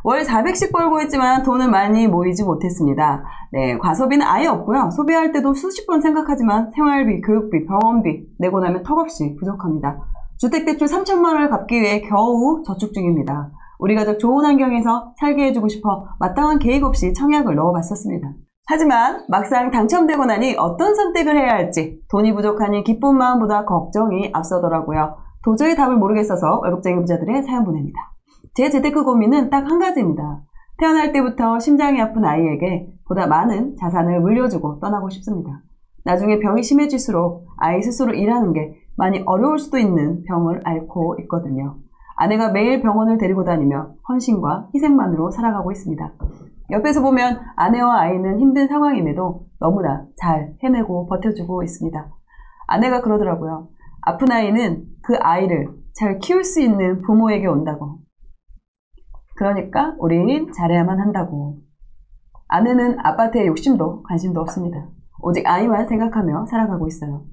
월 400씩 벌고 있지만 돈은 많이 모이지 못했습니다. 네, 과소비는 아예 없고요. 소비할 때도 수십 번 생각하지만 생활비, 교육비, 병원비 내고 나면 턱없이 부족합니다. 주택대출 3천만 원을 갚기 위해 겨우 저축 중입니다. 우리 가족 좋은 환경에서 살게 해주고 싶어 마땅한 계획 없이 청약을 넣어봤었습니다. 하지만 막상 당첨되고 나니 어떤 선택을 해야 할지 돈이 부족하니 기쁜 마음보다 걱정이 앞서더라고요. 도저히 답을 모르겠어서 월급쟁이 부자들의 사연 보냅니다. 제 재테크 고민은 딱 한 가지입니다. 태어날 때부터 심장이 아픈 아이에게 보다 많은 자산을 물려주고 떠나고 싶습니다. 나중에 병이 심해질수록 아이 스스로 일하는 게 많이 어려울 수도 있는 병을 앓고 있거든요. 아내가 매일 병원을 데리고 다니며 헌신과 희생만으로 살아가고 있습니다. 옆에서 보면 아내와 아이는 힘든 상황임에도 너무나 잘 해내고 버텨주고 있습니다. 아내가 그러더라고요. 아픈 아이는 그 아이를 잘 키울 수 있는 부모에게 온다고. 그러니까 우린 잘해야만 한다고. 아내는 아파트에 욕심도 관심도 없습니다. 오직 아이만 생각하며 살아가고 있어요.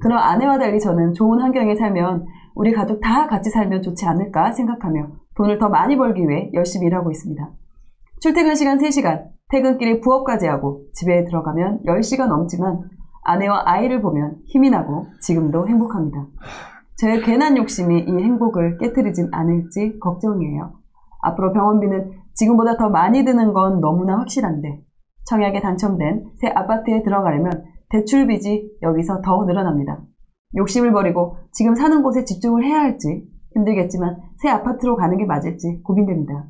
그럼 아내와 달리 저는 좋은 환경에 살면 우리 가족 다 같이 살면 좋지 않을까 생각하며 돈을 더 많이 벌기 위해 열심히 일하고 있습니다. 출퇴근 시간 3시간, 퇴근길에 부업까지 하고 집에 들어가면 10시가 넘지만 아내와 아이를 보면 힘이 나고 지금도 행복합니다. 제 괜한 욕심이 이 행복을 깨트리진 않을지 걱정이에요. 앞으로 병원비는 지금보다 더 많이 드는 건 너무나 확실한데 청약에 당첨된 새 아파트에 들어가려면 대출빚이 여기서 더 늘어납니다. 욕심을 버리고 지금 사는 곳에 집중을 해야 할지 힘들겠지만 새 아파트로 가는 게 맞을지 고민됩니다.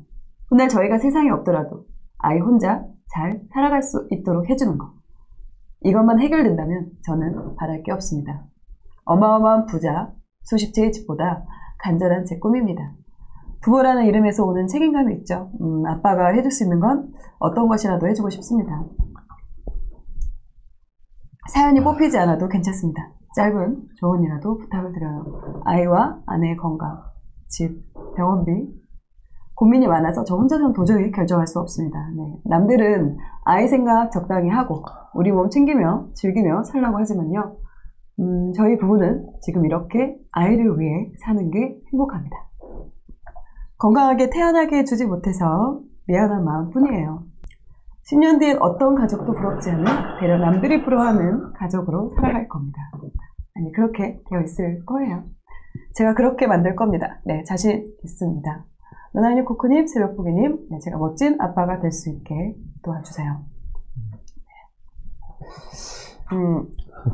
훗날 저희가 세상에 없더라도 아이 혼자 잘 살아갈 수 있도록 해주는 것. 이것만 해결된다면 저는 바랄 게 없습니다. 어마어마한 부자, 수십 채의 집보다 간절한 제 꿈입니다. 부모라는 이름에서 오는 책임감이 있죠. 아빠가 해줄 수 있는 건 어떤 것이라도 해주고 싶습니다. 사연이 뽑히지 않아도 괜찮습니다. 짧은 조언이라도 부탁을 드려요. 아이와 아내의 건강, 집, 병원비 고민이 많아서 저 혼자서는 도저히 결정할 수 없습니다. 네. 남들은 아이 생각 적당히 하고 우리 몸 챙기며 즐기며 살라고 하지만요. 저희 부부는 지금 이렇게 아이를 위해 사는 게 행복합니다. 건강하게 태어나게 해주지 못해서 미안한 마음뿐이에요. 10년 뒤엔 어떤 가족도 부럽지 않은 배려 남들이 부러워하는 가족으로 살아갈 겁니다. 아니 그렇게 되어 있을 거예요. 제가 그렇게 만들 겁니다. 네, 자신 있습니다. 너나이님, 코코님, 새벽보기님, 네, 제가 멋진 아빠가 될 수 있게 도와주세요.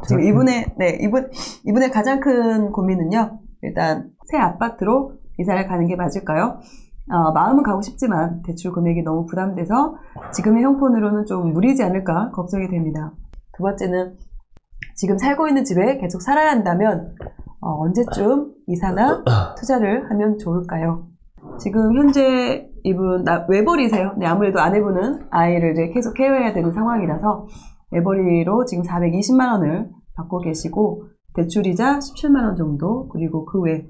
지금 이분의 가장 큰 고민은요. 일단 새 아파트로 이사를 가는 게 맞을까요? 마음은 가고 싶지만 대출 금액이 너무 부담돼서 지금의 형편으로는 좀 무리지 않을까 걱정이 됩니다. 두 번째는 지금 살고 있는 집에 계속 살아야 한다면 언제쯤 이사나 투자를 하면 좋을까요? 지금 현재 이분 외벌이세요. 네, 아무래도 아내분은 아이를 이제 계속 케어해야 되는 상황이라서 외벌이로 지금 420만 원을 받고 계시고 대출이자 17만 원 정도 그리고 그 외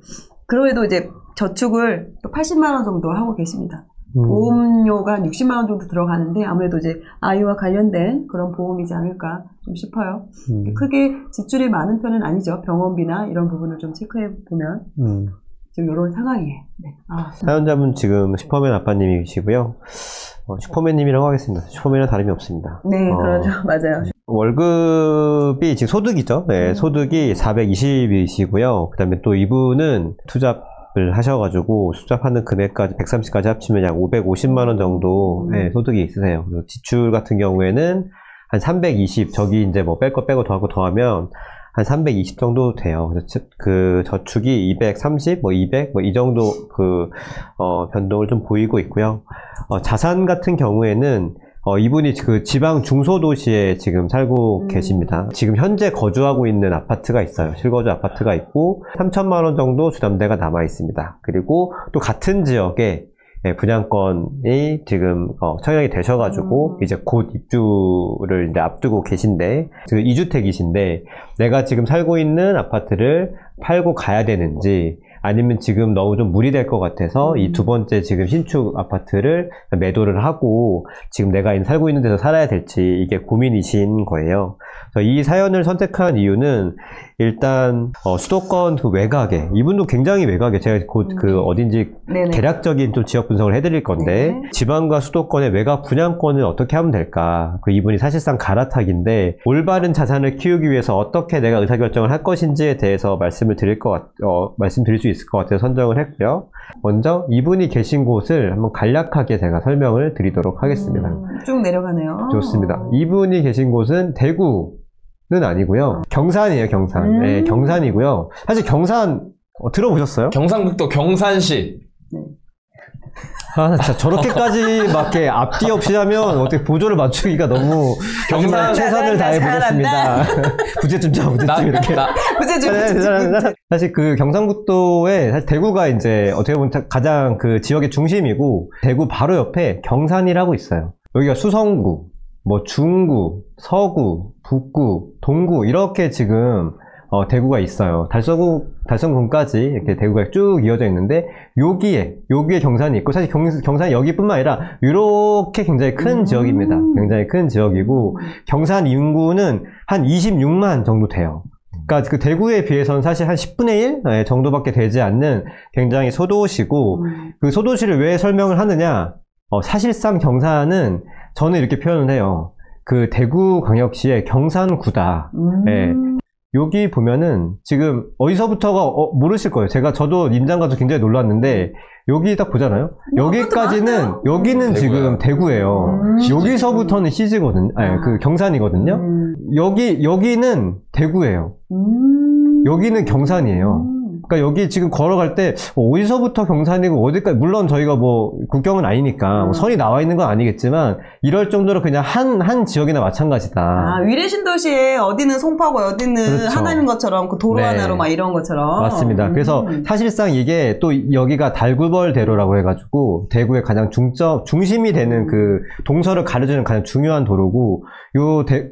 그외에도 이제 저축을 또 80만 원 정도 하고 계십니다. 보험료가 한 60만 원 정도 들어가는데 아무래도 이제 아이와 관련된 그런 보험이지 않을까 좀 싶어요. 크게 지출이 많은 편은 아니죠. 병원비나 이런 부분을 좀 체크해 보면 지금 이런 상황이에요. 네. 사연자분 지금 슈퍼맨 아빠님이시고요. 슈퍼맨님이라고 하겠습니다. 슈퍼맨이랑 다름이 없습니다. 네, 그렇죠. 맞아요. 월급이 지금 소득이죠. 네, 소득이 420이시고요. 그 다음에 또 이분은 투잡을 하셔가지고 투잡하는 금액까지 130까지 합치면 약 550만원 정도 네, 소득이 있으세요. 그리고 지출 같은 경우에는 한 320, 저기 이제 뭐 뺄 거 빼고 더하고 더하면 한 320 정도 돼요. 그래서 그 저축이 230, 200, 이 정도 변동을 좀 보이고 있고요. 자산 같은 경우에는 이분이 그 지방 중소도시에 지금 살고 계십니다. 지금 현재 거주하고 있는 아파트가 있어요. 실거주 아파트가 있고 3천만 원 정도 주담대가 남아 있습니다. 그리고 또 같은 지역에 분양권이 지금 청약이 되셔가지고 이제 곧 입주를 이제 앞두고 계신데 그 2주택이신데 내가 지금 살고 있는 아파트를 팔고 가야 되는지 아니면 지금 너무 좀 무리될 것 같아서 이 두 번째 지금 신축 아파트를 매도를 하고 지금 내가 살고 있는 데서 살아야 될지 이게 고민이신 거예요. 그래서 이 사연을 선택한 이유는 일단 수도권 그 외곽에 이분도 굉장히 외곽에 제가 곧 그 어딘지 네네. 대략적인 좀 지역 분석을 해드릴 건데 네. 지방과 수도권의 외곽 분양권을 어떻게 하면 될까? 그 이분이 사실상 갈아타기인데 올바른 자산을 키우기 위해서 어떻게 내가 의사결정을 할 것인지에 대해서 말씀드릴 수 있을 것 같아서 선정을 했고요. 먼저 이분이 계신 곳을 한번 간략하게 제가 설명을 드리도록 하겠습니다. 쭉 내려가네요. 좋습니다. 이분이 계신 곳은 대구는 아니고요. 경산이에요, 경산. 네, 경산이고요. 사실 경산 들어보셨어요? 경상북도 경산시. 아, 진짜 저렇게까지 막 이렇게 앞뒤 없이 하면 어떻게 보조를 맞추기가 너무 경산 최선을 다해 보겠습니다. 부재중 이렇게. 부재중. 사실 그 경상북도에 사실 대구가 이제 어떻게 보면 가장 그 지역의 중심이고 대구 바로 옆에 경산이라고 있어요. 여기가 수성구, 뭐 중구, 서구, 북구, 동구 이렇게 지금 대구가 있어요. 달성군까지 이렇게 대구가 쭉 이어져 있는데 여기에 경산이 있고 사실 경산이 여기뿐만 아니라 이렇게 굉장히 큰 지역입니다. 굉장히 큰 지역이고 경산 인구는 한 26만 정도 돼요. 그러니까 그 대구에 비해서는 사실 한 10분의 1 정도밖에 되지 않는 굉장히 소도시고 그 소도시를 왜 설명을 하느냐? 사실상 경산은 저는 이렇게 표현을 해요. 그 대구광역시의 경산구다. 네. 여기 보면은 지금 어디서부터가 모르실 거예요. 저도 임장 가서 굉장히 놀랐는데 여기 딱 보잖아요. 여기는 지금 대구예요. 여기서부터는 CG거든요. 아니, 그 경산이거든요. 여기는 대구예요. 여기는 경산이에요. 그러니까 여기 지금 걸어갈 때 어디서부터 경산이고 어디까지, 물론 저희가 뭐 국경은 아니니까 뭐 선이 나와 있는 건 아니겠지만 이럴 정도로 그냥 한 지역이나 마찬가지다. 아, 위례 신도시에 어디는 송파고 어디는 그렇죠. 하나인 것처럼 그 도로 네. 하나로 막 이런 것처럼. 맞습니다. 그래서 사실상 이게 또 여기가 달구벌대로라고 해가지고 대구의 가장 중심이 되는 그 동서를 가려주는 가장 중요한 도로고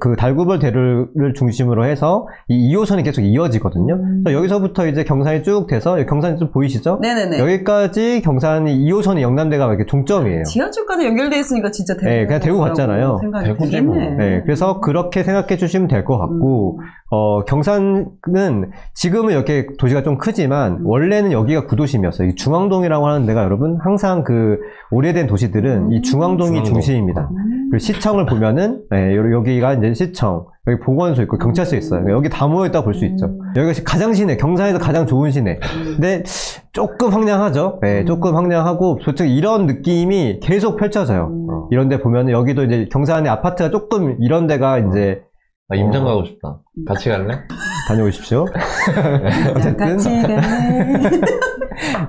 그 달구벌대로를 중심으로 해서 이 2호선이 계속 이어지거든요. 그래서 여기서부터 이제 경산이 쭉 돼서 경산이 좀 보이시죠? 네네네. 여기까지 경산이 2호선이 영남대가 이렇게 종점이에요. 지하철까지 연결돼 있으니까 진짜 대구. 네, 그냥 대구 같잖아요. 대구지 뭐. 네, 그래서 그렇게 생각해 주시면 될 것 같고, 경산은 지금은 이렇게 도시가 좀 크지만, 원래는 여기가 구도심이었어요. 이 중앙동이라고 하는 데가 여러분, 항상 그 오래된 도시들은 이 중앙동이 중심입니다. 그리고 시청을 보면은, 네, 여기가 이제 시청, 여기 보건소 있고 경찰서 있어요. 여기 다 모여있다 볼 수 있죠. 여기가 가장 시내, 경산에서 가장 좋은 시내. 근데 조금 황량하죠. 네, 조금 황량하고, 솔직히 이런 느낌이 계속 펼쳐져요. 이런 데 보면 여기도 이제 경산에 아파트가 조금 이런 데가 이제 나 임장 가고 싶다. 같이 갈래? 다녀오십시오. 어쨌든 같이 갈래.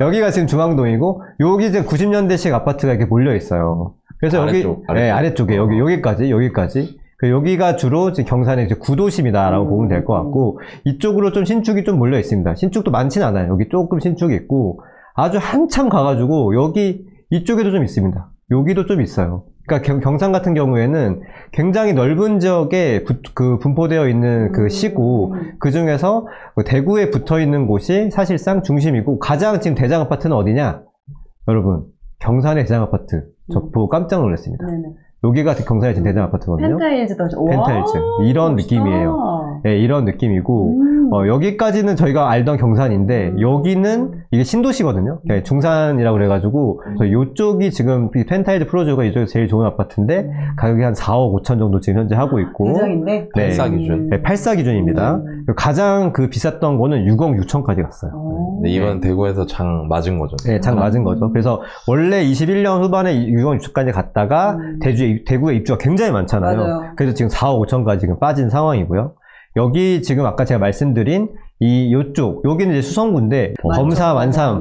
여기가 지금 중앙동이고 여기 이제 90년대식 아파트가 이렇게 몰려 있어요. 그래서 아래쪽. 네, 아래쪽에 여기까지. 여기가 주로 지금 경산의 이제 구도심이다라고 보면 될 것 같고 이쪽으로 좀 신축이 좀 몰려 있습니다. 신축도 많진 않아요. 여기 조금 신축이 있고 아주 한참 가가지고 이쪽에도 좀 있습니다. 여기도 좀 있어요. 그러니까 경산 같은 경우에는 굉장히 넓은 지역에 분포되어 있는 그 시고 그 중에서 대구에 붙어 있는 곳이 사실상 중심이고 가장 지금 대장 아파트는 어디냐? 여러분 경산의 대장 아파트 저 보고 깜짝 놀랐습니다. 네네. 여기가 경산의 지금 대장 아파트거든요. 펜타일즈도 펜타일즈 이런 느낌이에요. 네, 이런 느낌이고 여기까지는 저희가 알던 경산인데 여기는 이게 신도시거든요. 네, 중산이라고 그래가지고 이쪽이 지금 펜타일즈 프로저가 이쪽에 제일 좋은 아파트인데 가격이 한 4억 5천 정도 지금 현재 하고 있고 대장인데? 네, 8사 기준. 네, 8사 기준입니다. 가장 그 비쌌던 거는 6억 6천까지 갔어요. 근데 이번 대구에서 장 맞은 거죠. 네, 장 맞은 거죠. 그래서 원래 21년 후반에 6억 6천까지 갔다가 대구에 입주가 굉장히 많잖아요. 맞아요. 그래서 지금 4억 5천까지 지금 빠진 상황이고요. 여기 지금 아까 제가 말씀드린 여기는 이제 수성구인데 검사 완삼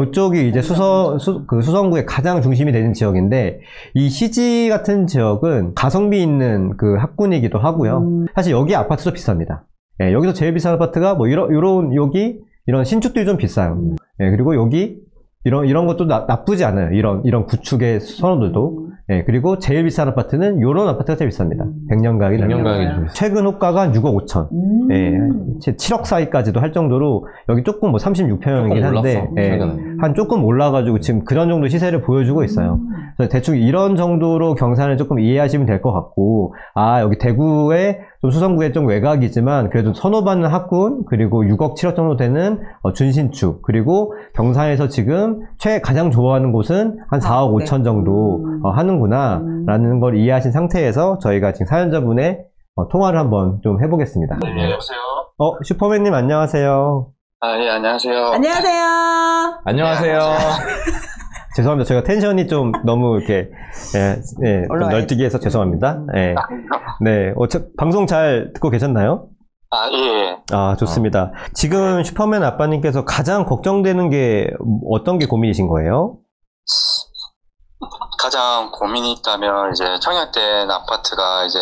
이쪽이 이제 수성구의 가장 중심이 되는 지역인데 이 시지 같은 지역은 가성비 있는 그 학군이기도 하고요. 사실 여기 아파트도 비쌉니다. 네, 여기서 제일 비싼 아파트가 뭐 이런 신축들이 좀 비싸요. 네, 그리고 여기 이런 것도 나쁘지 않아요. 이런 구축의 선호들도. 네, 그리고 제일 비싼 아파트는 이런 아파트가 제일 비쌉니다. 100년 가격이. 100년 가격이 좀 최근 호가가 한 6억 5천. 네, 7억 사이까지도 할 정도로 여기 조금 뭐 36평형이긴 한데, 한 조금 올라가지고 지금 그런 정도 시세를 보여주고 있어요. 그래서 대충 이런 정도로 경산을 조금 이해하시면 될 것 같고, 여기 대구에 좀 수성구에 좀 외곽이지만 그래도 선호받는 학군, 그리고 6억 7억 정도 되는 준신축, 그리고 경산에서 지금 가장 좋아하는 곳은 한 4억 5천 정도 하는구나 라는 걸 이해하신 상태에서 저희가 지금 사연자분의 통화를 한번 좀 해보겠습니다. 네, 여보세요? 슈퍼맨님 안녕하세요. 예, 안녕하세요. 안녕하세요. 안녕하세요. 죄송합니다. 저희가 텐션이 좀 너무 이렇게, 좀 널뛰기 해서 죄송합니다. 네. 방송 잘 듣고 계셨나요? 예. 좋습니다. 지금 슈퍼맨 아빠님께서 가장 걱정되는 게 어떤 게 고민이신 거예요? 가장 고민이 있다면, 이제, 청약된 아파트가 이제,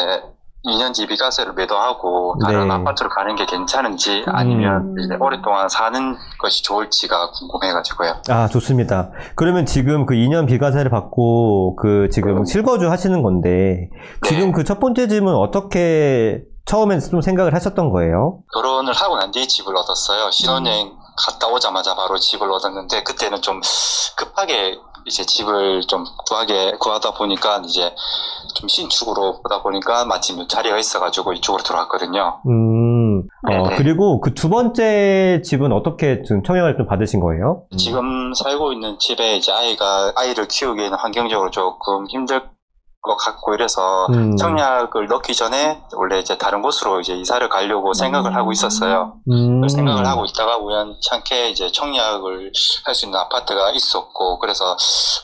2년지 비과세를 매도하고, 다른 네. 아파트로 가는 게 괜찮은지, 아니면, 이제, 오랫동안 사는 것이 좋을지가 궁금해가지고요. 좋습니다. 그러면 지금 그 2년 비과세를 받고, 지금 실거주 하시는 건데, 지금 그 첫 번째 집은 어떻게, 처음엔 좀 생각을 하셨던 거예요? 결혼을 하고 난 뒤에 집을 얻었어요. 신혼여행 갔다 오자마자 바로 집을 얻었는데, 그때는 좀 급하게 이제 집을 좀 구하다 보니까 이제 좀 신축으로 보다 보니까 마침 자리가 있어가지고 이쪽으로 들어왔거든요. 그리고 그 두 번째 집은 어떻게 지금 청약을 좀 받으신 거예요? 지금 살고 있는 집에 이제 아이를 키우기에는 환경적으로 조금 힘들 것 같고 이래서 청약을 넣기 전에 원래 이제 다른 곳으로 이제 이사를 가려고 생각을 하고 있었어요. 생각을 하고 있다가 우연찮게 이제 청약을 할 수 있는 아파트가 있었고, 그래서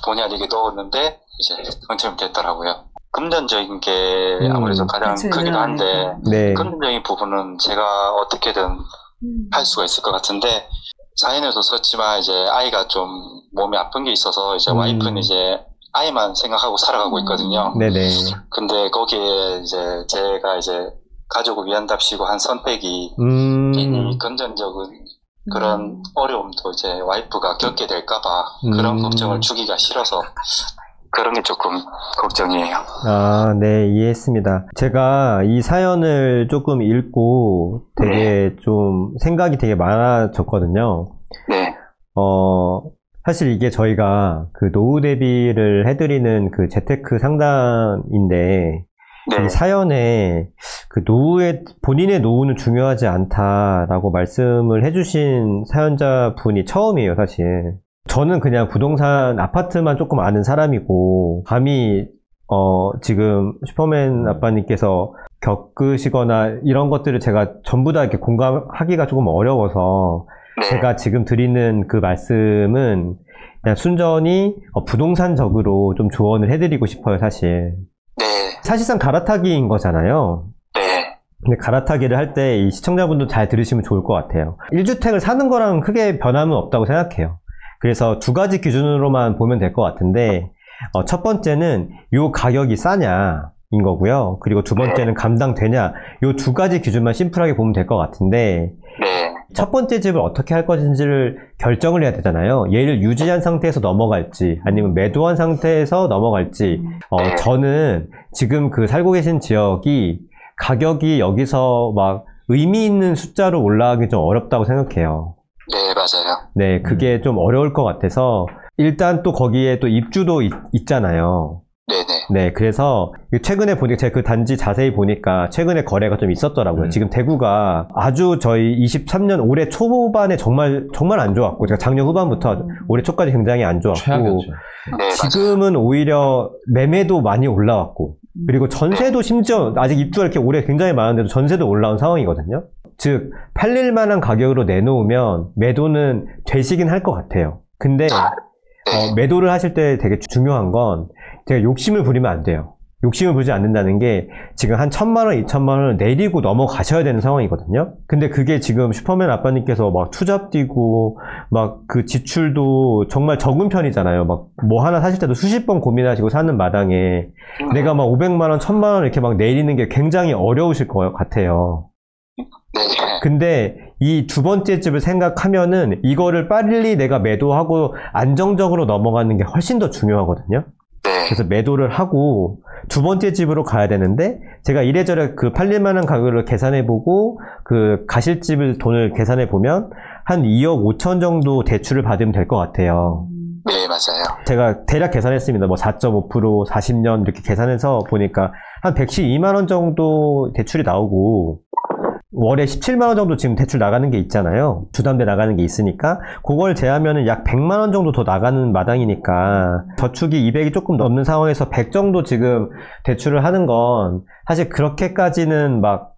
본의 아니게 넣었는데 이제 당첨이 됐더라고요. 금전적인 게 아무래도 가장 크기도 한데, 네. 금전적인 부분은 제가 어떻게든 할 수가 있을 것 같은데, 사연에도 썼지만 이제 아이가 좀 몸이 아픈 게 있어서 이제 와이프는 이제 아이만 생각하고 살아가고 있거든요. 네네. 근데 거기에 이제 제가 이제 가족을 위한답시고 한 선택이 괜히 금전적인 그런 어려움도 이제 와이프가 겪게 될까봐 그런 걱정을 주기가 싫어서 그런 게 조금 걱정이에요. 네, 이해했습니다. 제가 이 사연을 조금 읽고 되게 좀 생각이 되게 많아졌거든요. 네. 사실 이게 저희가 그 노후 대비를 해드리는 그 재테크 상담인데, 네. 이 사연에 그 본인의 노후는 중요하지 않다라고 말씀을 해주신 사연자분이 처음이에요, 사실. 저는 그냥 부동산 아파트만 조금 아는 사람이고, 감히, 지금 슈퍼맨 아빠님께서 겪으시거나 이런 것들을 제가 전부 다 이렇게 공감하기가 조금 어려워서, 네. 제가 지금 드리는 그 말씀은 그냥 순전히 부동산적으로 좀 조언을 해드리고 싶어요, 사실. 네. 사실상 갈아타기인 거잖아요. 네. 근데 갈아타기를 할 때 이 시청자분도 잘 들으시면 좋을 것 같아요. 1주택을 사는 거랑 크게 변함은 없다고 생각해요. 그래서 두 가지 기준으로만 보면 될 것 같은데, 첫 번째는 요 가격이 싸냐인 거고요. 그리고 두 번째는 감당되냐, 요 두 가지 기준만 심플하게 보면 될 것 같은데, 네. 첫 번째 집을 어떻게 할 것인지를 결정을 해야 되잖아요. 얘를 유지한 상태에서 넘어갈지 아니면 매도한 상태에서 넘어갈지. 저는 지금 그 살고 계신 지역이 가격이 여기서 막 의미 있는 숫자로 올라가기 좀 어렵다고 생각해요. 네, 맞아요. 네, 그게 좀 어려울 것 같아서 일단 또 거기에 또 입주도 있잖아요. 네네. 네, 그래서 최근에 보니까 제가 그 단지 자세히 보니까 최근에 거래가 좀 있었더라고요. 지금 대구가 아주 저희 23년 올해 초반에 정말 안 좋았고, 제가 작년 후반부터 올해 초까지 굉장히 안 좋았고, 최악이었죠. 네, 지금은 오히려 매매도 많이 올라왔고, 그리고 전세도 심지어 아직 입주가 이렇게 올해 굉장히 많은데도 전세도 올라온 상황이거든요. 즉 팔릴 만한 가격으로 내놓으면 매도는 되시긴 할 것 같아요. 근데 매도를 하실 때 되게 중요한 건 제가 욕심을 부리면 안 돼요. 욕심을 부리지 않는다는 게 지금 한 1,000만 원, 2,000만 원을 내리고 넘어가셔야 되는 상황이거든요. 근데 그게 지금 슈퍼맨 아빠님께서 막 투잡 뛰고 막 그 지출도 정말 적은 편이잖아요. 막 뭐 하나 사실 때도 수십 번 고민하시고 사는 마당에 내가 막 500만 원, 1,000만 원 이렇게 막 내리는 게 굉장히 어려우실 것 같아요. 네. 근데 이 두 번째 집을 생각하면은 이거를 빨리 내가 매도하고 안정적으로 넘어가는 게 훨씬 더 중요하거든요. 그래서 매도를 하고 두 번째 집으로 가야 되는데, 제가 이래저래 그 팔릴 만한 가격을 계산해보고 그 가실 집을 돈을 계산해보면 한 2억 5천 정도 대출을 받으면 될 것 같아요. 네, 맞아요. 제가 대략 계산했습니다. 뭐 4.5%, 40년 이렇게 계산해서 보니까 한 112만 원 정도 대출이 나오고 월에 17만 원 정도 지금 대출 나가는 게 있잖아요. 주담대 나가는 게 있으니까 그걸 제하면은 약 100만 원 정도 더 나가는 마당이니까 저축이 200이 조금 넘는 상황에서 100 정도 지금 대출을 하는 건 사실 그렇게까지는 막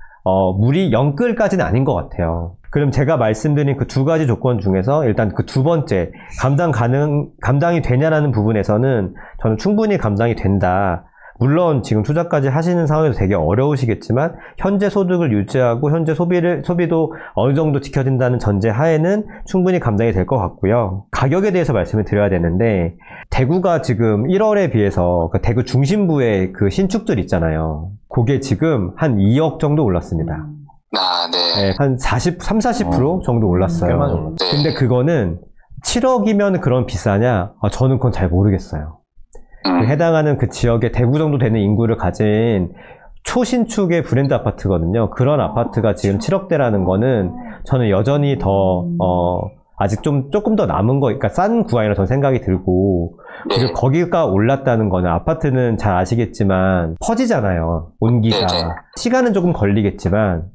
무리 영끌까지는 아닌 것 같아요. 그럼 제가 말씀드린 그 두 가지 조건 중에서 일단 그 두 번째 감당이 되냐라는 부분에서는 저는 충분히 감당이 된다. 물론 지금 투자까지 하시는 상황에서 되게 어려우시겠지만 현재 소득을 유지하고 현재 소비도 어느 정도 지켜진다는 전제 하에는 충분히 감당이 될 것 같고요. 가격에 대해서 말씀을 드려야 되는데 대구가 지금 1월에 비해서 그 대구 중심부의 그 신축들 있잖아요. 그게 지금 한 2억 정도 올랐습니다. 아, 네. 네, 한 30-40% 정도 꽤 올랐어요. 많이 올랐네. 네. 근데 그거는 7억이면 그런 비싸냐? 저는 그건 잘 모르겠어요. 해당하는 그 지역에 대구 정도 되는 인구를 가진 초신축의 브랜드 아파트거든요. 그런 아파트가 지금 7억대라는 거는 저는 여전히 더 아직 조금 더 남은 거, 그러니까 싼 구간이라 저는 생각이 들고, 그리고 거기가 올랐다는 거는 아파트는 잘 아시겠지만 퍼지잖아요. 온기가. 시간은 조금 걸리겠지만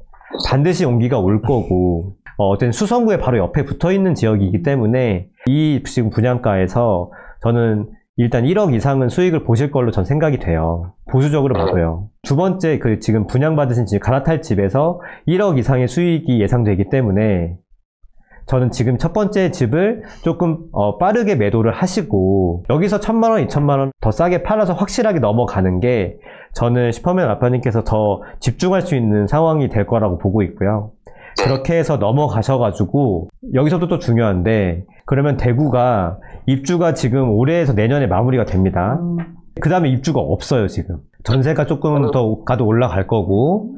반드시 온기가 올 거고, 어떤 수성구에 바로 옆에 붙어 있는 지역이기 때문에 이 지금 분양가에서 저는 일단 1억 이상은 수익을 보실 걸로 전 생각이 돼요. 보수적으로 봐도요. 두 번째, 그 지금 분양받으신 집, 갈아탈 집에서 1억 이상의 수익이 예상되기 때문에 저는 지금 첫 번째 집을 조금 빠르게 매도를 하시고 여기서 1,000만원, 2,000만원 더 싸게 팔아서 확실하게 넘어가는 게 저는 슈퍼맨 아빠님께서 더 집중할 수 있는 상황이 될 거라고 보고 있고요. 그렇게 해서 넘어가셔가지고 여기서도 또 중요한데 그러면 대구가 입주가 지금 올해에서 내년에 마무리가 됩니다. 그 다음에 입주가 없어요 지금. 전세가 조금 더 가도 올라갈 거고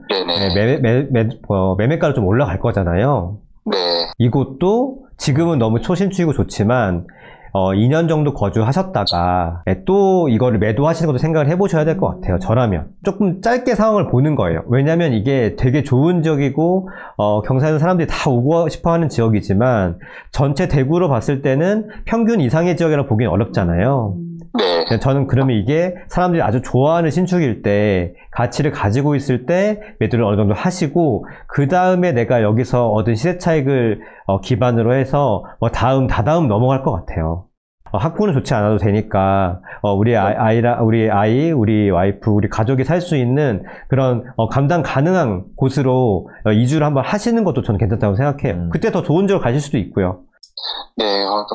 매매가도 좀 올라갈 거잖아요. 네. 이곳도 지금은 너무 초신축이고 좋지만 2년 정도 거주하셨다가 또 이거를 매도하시는 것도 생각을 해보셔야 될 것 같아요. 저라면 조금 짧게 상황을 보는 거예요. 왜냐면 이게 되게 좋은 지역이고 경상도 사람들이 다 오고 싶어하는 지역이지만 전체 대구로 봤을 때는 평균 이상의 지역이라고 보기는 어렵잖아요. 네. 저는 그러면 이게 사람들이 아주 좋아하는 신축일 때 가치를 가지고 있을 때 매도를 어느 정도 하시고 그 다음에 내가 여기서 얻은 시세 차익을 기반으로 해서 다다음 넘어갈 것 같아요. 학구는 좋지 않아도 되니까 우리 우리 와이프, 우리 가족이 살 수 있는 그런 감당 가능한 곳으로 이주를 한번 하시는 것도 저는 괜찮다고 생각해요. 그때 더 좋은 지역으로 가실 수도 있고요. 네,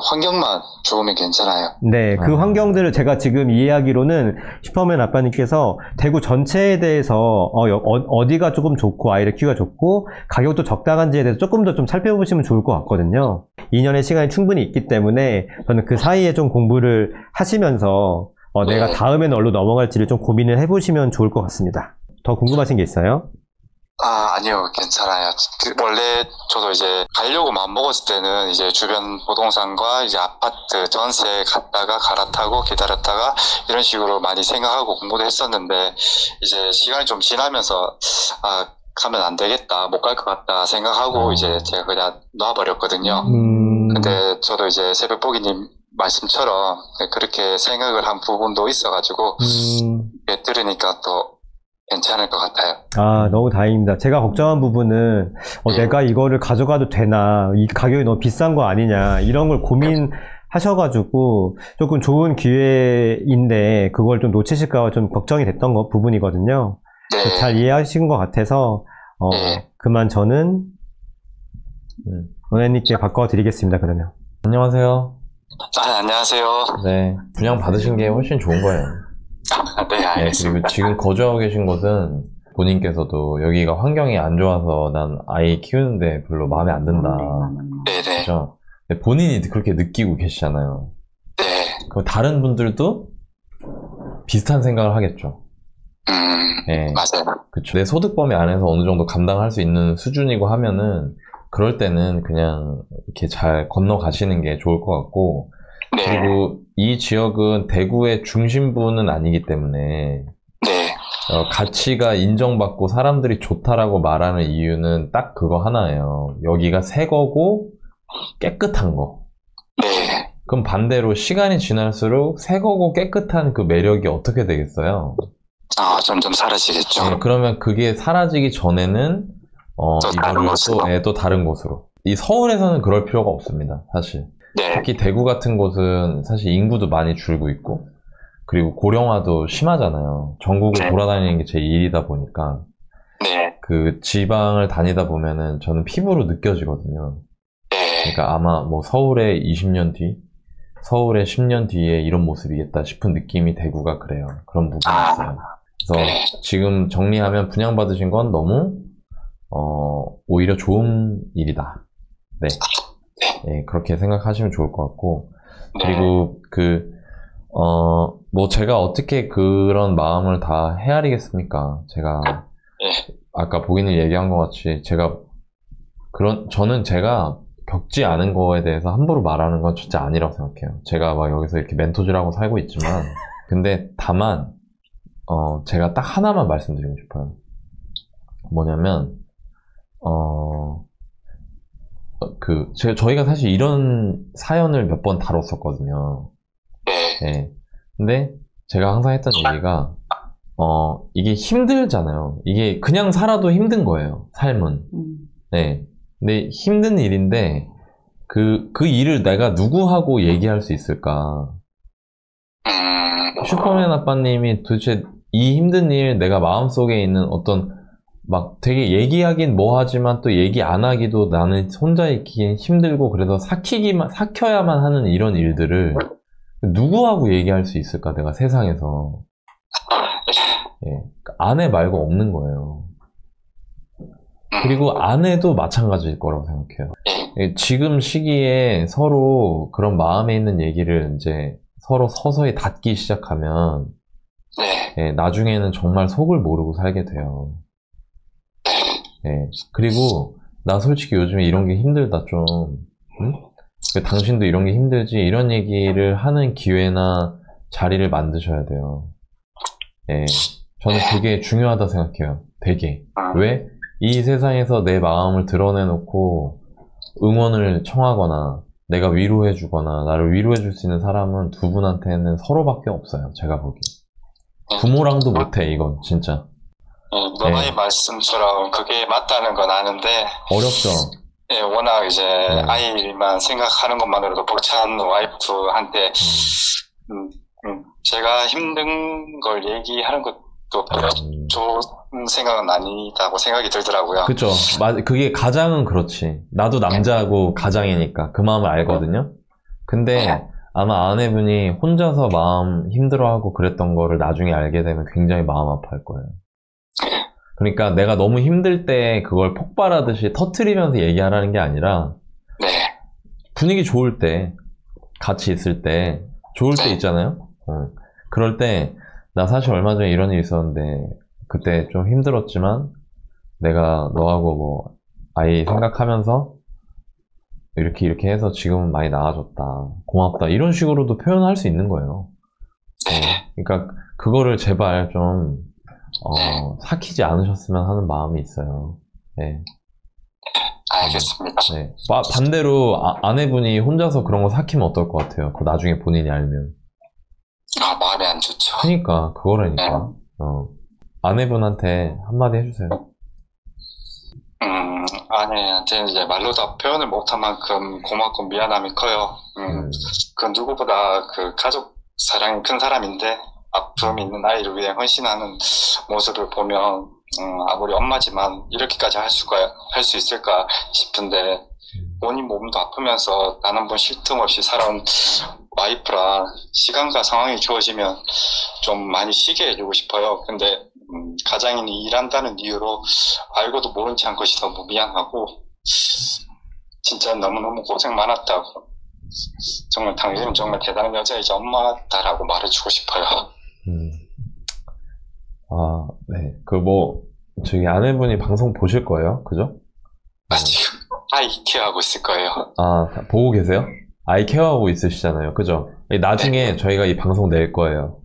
환경만 좋으면 괜찮아요. 네, 그 환경들을 제가 지금 이해하기로는 슈퍼맨 아빠님께서 대구 전체에 대해서 어디가 조금 좋고 아이를 키우기가 좋고 가격도 적당한지에 대해서 조금 더 좀 살펴보시면 좋을 것 같거든요. 2년의 시간이 충분히 있기 때문에 저는 그 사이에 좀 공부를 하시면서 내가 다음에는 어디로 넘어갈지를 좀 고민을 해보시면 좋을 것 같습니다. 더 궁금하신 게 있어요? 아니요, 괜찮아요. 원래 저도 이제 가려고 마음먹었을 때는 이제 주변 부동산과 이제 아파트 전세 갔다가 갈아타고 기다렸다가 이런 식으로 많이 생각하고 공부도 했었는데 이제 시간이 좀 지나면서 가면 안 되겠다, 못 갈 것 같다 생각하고 이제 제가 그냥 놔버렸거든요. 근데 저도 이제 새벽보기님 말씀처럼 그렇게 생각을 한 부분도 있어가지고 들으니까 또 괜찮을 것 같아요. 너무 다행입니다. 제가 걱정한 부분은 내가 이거를 가져가도 되나, 이 가격이 너무 비싼 거 아니냐 이런 걸 고민하셔가지고 조금 좋은 기회인데 그걸 좀 놓치실까 좀 걱정이 됐던 부분이거든요. 네. 잘 이해하신 것 같아서 그만 저는 은혜님께 바꿔드리겠습니다. 그러면 안녕하세요. 안녕하세요. 네, 분양 받으신 게 훨씬 좋은 거예요. 네, 알겠습니다. 그리고 지금 거주하고 계신 곳은 본인께서도 여기가 환경이 안 좋아서 난 아이 키우는데 별로 마음에 안 든다. 네네. 그죠? 근데 본인이 그렇게 느끼고 계시잖아요. 네. 그럼 다른 분들도 비슷한 생각을 하겠죠. 네. 맞아요. 그쵸. 내 소득 범위 안에서 어느 정도 감당할 수 있는 수준이고 하면은 그럴 때는 그냥 이렇게 잘 건너가시는 게 좋을 것 같고, 네. 그리고 이 지역은 대구의 중심부는 아니기 때문에 네. 가치가 인정받고 사람들이 좋다라고 말하는 이유는 딱 그거 하나예요. 여기가 새 거고 깨끗한 거. 네. 그럼 반대로 시간이 지날수록 새 거고 깨끗한 그 매력이 어떻게 되겠어요? 점점 사라지겠죠. 네, 그러면 그게 사라지기 전에는 또 다른 이거를 곳으로. 또 다른 곳으로. 이 서울에서는 그럴 필요가 없습니다, 사실. 네. 특히 대구 같은 곳은 사실 인구도 많이 줄고 있고, 그리고 고령화도 심하잖아요. 전국을 네. 돌아다니는 게 제 일이다 보니까, 네. 그 지방을 다니다 보면은 저는 피부로 느껴지거든요. 네. 그러니까 아마 뭐 서울의 20년 뒤, 서울의 10년 뒤에 이런 모습이겠다 싶은 느낌이 대구가 그래요. 그런 부분이 있어요. 그래서 네. 지금 정리하면 분양받으신 건 너무 오히려 좋은 일이다. 네. 네, 그렇게 생각하시면 좋을 것 같고, 네. 그리고 뭐 제가 어떻게 그런 마음을 다 헤아리겠습니까? 제가 네. 아까 보기는 얘기한 것 같이 저는 제가 겪지 않은 거에 대해서 함부로 말하는 건 진짜 아니라고 생각해요. 제가 막 여기서 이렇게 멘토질하고 살고 있지만, 근데 다만 제가 딱 하나만 말씀드리고 싶어요. 뭐냐면 저희가 사실 이런 사연을 몇 번 다뤘었거든요. 네. 근데 제가 항상 했던 얘기가, 이게 힘들잖아요. 이게 그냥 살아도 힘든 거예요, 삶은. 네. 근데 힘든 일인데, 그 일을 내가 누구하고 얘기할 수 있을까? 슈퍼맨 아빠님이 도대체 이 힘든 일, 내가 마음속에 있는 어떤, 막 되게 얘기하긴 뭐하지만 또 얘기 안 하기도 나는 혼자 있기엔 힘들고, 그래서 삭혀야만 하는 이런 일들을 누구하고 얘기할 수 있을까, 내가 세상에서. 예, 아내 말고 없는 거예요. 그리고 아내도 마찬가지일 거라고 생각해요. 예, 지금 시기에 서로 그런 마음에 있는 얘기를 이제 서로 서서히 닫기 시작하면, 예, 나중에는 정말 속을 모르고 살게 돼요. 예, 그리고 나 솔직히 요즘에 이런 게 힘들다 좀, 응? 당신도 이런 게 힘들지, 이런 얘기를 하는 기회나 자리를 만드셔야 돼요. 예, 저는 그게 중요하다 생각해요. 되게. 왜? 이 세상에서 내 마음을 드러내놓고 응원을 청하거나 내가 위로해주거나 나를 위로해줄 수 있는 사람은 두 분한테는 서로밖에 없어요. 제가 보기에. 부모랑도 못해, 이건 진짜. 너의 말씀처럼 그게 맞다는 건 아는데 어렵죠. 예, 워낙 이제 아이만 생각하는 것만으로도 벅찬 와이프한테 제가 힘든 걸 얘기하는 것도 좋은 생각은 아니다고 생각이 들더라고요. 그쵸. 그게 가장은 그렇지. 나도 남자하고 가장이니까 그 마음을 알거든요. 근데 아마 아내분이 혼자서 마음 힘들어하고 그랬던 거를 나중에 알게 되면 굉장히 마음 아파할 거예요. 그러니까 내가 너무 힘들 때 그걸 폭발하듯이 터트리면서 얘기하라는 게 아니라 분위기 좋을 때, 같이 있을 때, 좋을 때 있잖아요. 그럴 때 나 사실 얼마 전에 이런 일이 있었는데 그때 좀 힘들었지만 내가 너하고 뭐 아이 생각하면서 이렇게 해서 지금은 많이 나아졌다, 고맙다, 이런 식으로도 표현할 수 있는 거예요. 그러니까 그거를 제발 좀 삭히지 않으셨으면 하는 마음이 있어요. 네. 알겠습니다. 네. 반대로 아내분이 혼자서 그런 거 삭히면 어떨 것 같아요? 그 나중에 본인이 알면. 마음이 안 좋죠. 그러니까 그거라니까. 아내분한테 한마디 해주세요. 아내한테는 이제 말로 다 표현을 못한 만큼 고맙고 미안함이 커요. 그 누구보다 그 가족 사랑이 큰 사람인데 아픔이 있는 아이를 위해 헌신하는 모습을 보면 아무리 엄마지만 이렇게까지 할 수 있을까 싶은데 본인 몸도 아프면서 단 한 번 쉴 틈 없이 살아온 와이프라 시간과 상황이 주어지면 좀 많이 쉬게 해주고 싶어요. 근데 가장인이 일한다는 이유로 알고도 모른 체 한 것이 너무 미안하고 진짜 너무너무 고생 많았다고, 정말 당신은 정말 대단한 여자이자 엄마다라고 말해주고 싶어요. 네. 저기 아내분이 방송 보실 거예요? 그죠? 지금 아이 케어하고 있을 거예요. 보고 계세요? 아이 케어하고 있으시잖아요. 그죠? 나중에 저희가 이 방송 낼 거예요.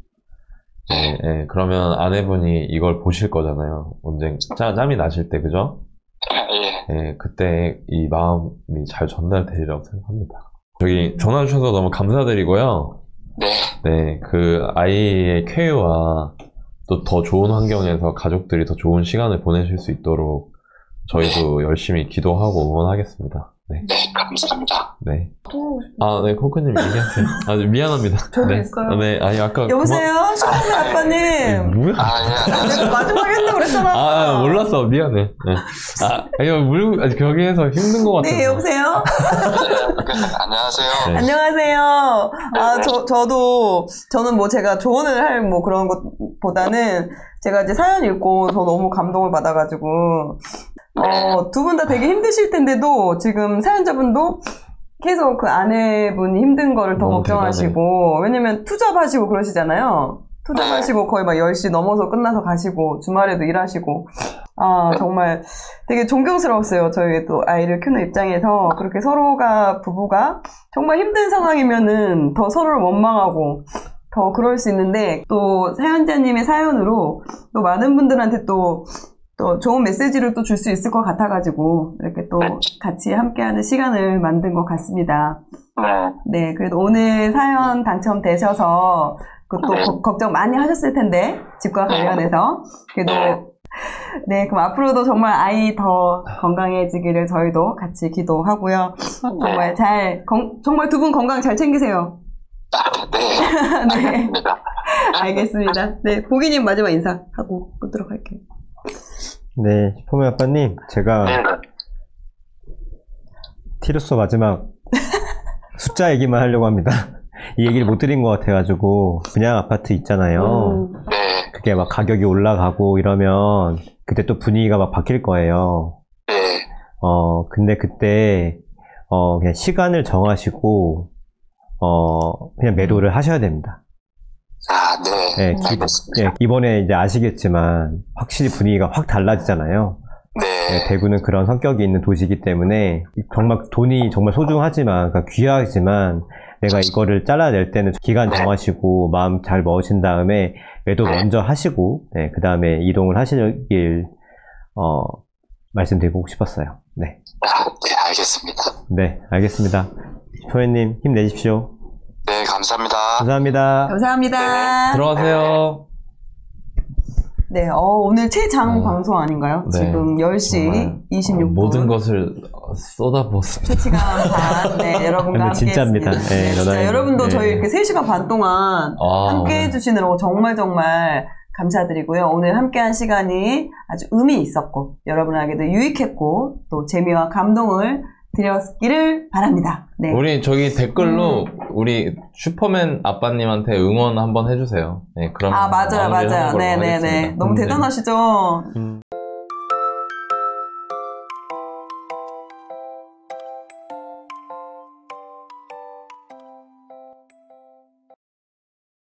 네, 그러면 아내분이 이걸 보실 거잖아요. 짬이 나실 때, 그죠? 네, 그때 이 마음이 잘 전달되리라고 생각합니다. 저기 전화 주셔서 너무 감사드리고요. 네, 그 아이의 쾌유와 또 더 좋은 환경에서 가족들이 더 좋은 시간을 보내실 수 있도록 저희도 열심히 기도하고 응원하겠습니다. 네. 네, 감사합니다. 네. 네, 코크님 얘기하세요. 미안합니다. 저도 네. 있어요. 네, 아니, 아까. 여보세요? 슈퍼맨 아빠님. 뭐야? 내가 마지막에 한다고 그랬잖아. 몰랐어. 미안해. 네. 아니, 거기에서 힘든 것 같아서. 네, 여보세요? 안녕하세요. 네. 안녕하세요. 저는 뭐 제가 조언을 할 뭐 그런 것보다는 제가 이제 사연 읽고 저 너무 감동을 받아가지고, 두 분 다 되게 힘드실 텐데도 지금 사연자분도 계속 그 아내분이 힘든 거를 더 너무 걱정하시고, 왜냐면 투잡하시고 그러시잖아요. 투잡하시고 거의 막 10시 넘어서 끝나서 가시고, 주말에도 일하시고. 정말 되게 존경스러웠어요. 저희 또 아이를 키우는 입장에서 그렇게 서로가, 부부가 정말 힘든 상황이면은 더 서로를 원망하고, 더 그럴 수 있는데, 또 사연자님의 사연으로 또 많은 분들한테 또 좋은 메시지를 또 줄 수 있을 것 같아가지고, 이렇게 또 같이 함께하는 시간을 만든 것 같습니다. 네, 그래도 오늘 사연 당첨되셔서, 또 걱정 많이 하셨을 텐데, 집과 관련해서. 그래도, 네, 그럼 앞으로도 정말 아이 더 건강해지기를 저희도 같이 기도하고요. 정말 두 분 건강 잘 챙기세요. 네. 네. 알겠습니다. 네, 보기님 마지막 인사하고 끊도록 할게요. 네, 슈퍼맨 아빠님, 제가 티로서 마지막 숫자 얘기만 하려고 합니다. 이 얘기를 못 드린 것 같아가지고, 분양 아파트 있잖아요. 그게 막 가격이 올라가고 이러면 그때 또 분위기가 막 바뀔 거예요. 근데 그때 그냥 시간을 정하시고 그냥 매도를 하셔야 됩니다. 네, 이번에 이제 아시겠지만 확실히 분위기가 확 달라지잖아요. 네, 대구는 그런 성격이 있는 도시이기 때문에 정말 돈이 정말 소중하지만, 그러니까 귀하지만 내가 이거를 잘라낼 때는 기간 정하시고 마음 잘 먹으신 다음에 매도 먼저 하시고, 네, 그 다음에 이동을 하시길 말씀드리고 싶었어요. 네. 네, 알겠습니다. 네, 알겠습니다. 표현님 힘내십시오. 네, 감사합니다. 감사합니다. 감사합니다. 들어가세요. 네, 오늘 최장 방송 아닌가요? 네. 지금 10시 26분. 모든 것을 쏟아부었습니다. 3시간 반, 네, 여러분과 함께 진짜입니다. 했습니다. 네, 진짜 여러분도 네. 저희 이렇게 3시간 반 동안 함께 해주시느라고 정말 감사드리고요. 오늘 함께한 시간이 아주 의미 있었고, 여러분에게도 유익했고, 또 재미와 감동을 드렸기를 바랍니다. 네. 우리 저기 댓글로 우리 슈퍼맨 아빠님한테 응원 한번 해주세요. 네, 그럼 맞아요. 네네네. 너무 대단하시죠?